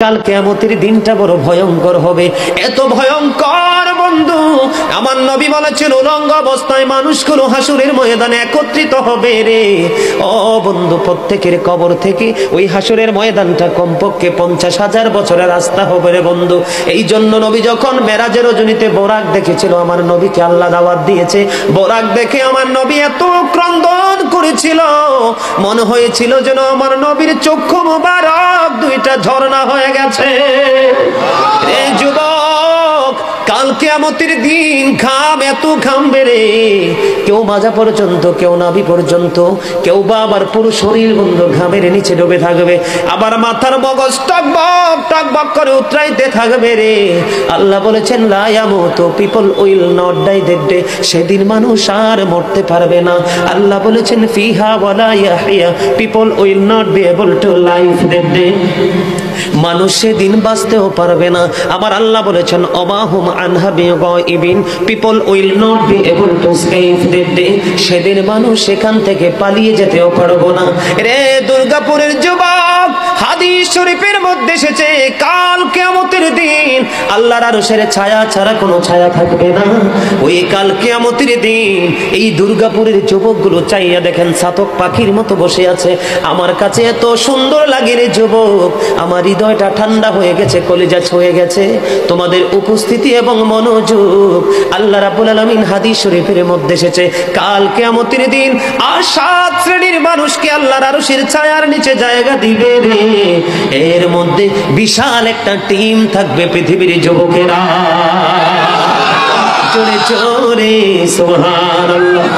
কাল কিয়ামতের দিনটা বড় ভয়ঙ্কর হবে, এত ভয়ঙ্কর বন্ধু। আমার নবী বলেছেন উলঙ্গ অবস্থায় মানুষগুলো হাসুরের ময়দানে একত্রিত হবে রে। ও বন্ধু, প্রত্যেকের কবর থেকে ওই হাসুরের ময়দানটা কমপক্ষে 50,000 বছরের রাস্তা হবে রে বন্ধু। এই জন্য নবী যখন মেরাজের রজনীতে বোরাক দেখেছিল, আমার নবীকে আল্লাহ দাওয়াত দিয়েছে, বোরাক দেখে আমার নবী এত ক্রন্দন করেছিল, মনে হয়েছিল যেন আমার নবীর চক্ষু মুবারক দুইটা ঝর্ণা হয়ে গেছে। এই যুবক, কাল কিয়ামতের দিন ঘাম এত ঘামবে রে, কেউ মাজা পর্যন্ত, কেউ নাভি পর্যন্ত, কেউ বা আবার পুরো শরীর বন্ধু ঘামের নিচে ডুবে থাকবে, আবার মাথার মগজ টকবক টকবক করে উতরাইতে থাকবে রে। আল্লাহ বলেছেন লা ইয়ামুতু, people will not die that day, সেদিন মানুষ আর মরতে পারবে না। আল্লাহ বলেছেন ফিহা ওয়ালা ইয়াহইয়া, people will not be able to live that day, মানুষ সেদিন বাঁচতেও পারবে না। আবার আল্লাহ বলেছেন অমাহুম আনহা বিগাইবিন, people will not be able to escape that day, সেদিন মানুষ সেখান থেকে পালিয়ে যেতেও পারবো না রে। দুর্গাপুরের যুবক, হাদিস শরীফের মধ্যে এসেছে কাল কিয়ামতের দিন আল্লাহর আরশের ছায়া ছাড়া কোনো ছায়া থাকবে না। ওই কাল কিয়ামতের দিন এই দুর্গাপুরের যুবকগুলো চাইয়া দেখেন চাতক পাখির মতো বসে আছে। আমার কাছে এত সুন্দর লাগে রে যুবক, আমার হৃদয়টা ঠান্ডা হয়ে গেছে, কলিজা ছুঁয়ে গেছে তোমাদের উপস্থিতি এবং মনোযোগ। আল্লাহ রাব্বুল আলামিন হাদিস শরীফের মধ্যে এসেছে কাল কিয়ামতের দিন আর 7 শ্রেণীর মানুষকে আল্লাহর আরশের ছায়ার নিচে জায়গা দিবে রে। এর মধ্যে বিশাল একটা টিম থাকবে পৃথিবীর যুবকেরা। জোরে জোরে সুবহানাল্লাহ।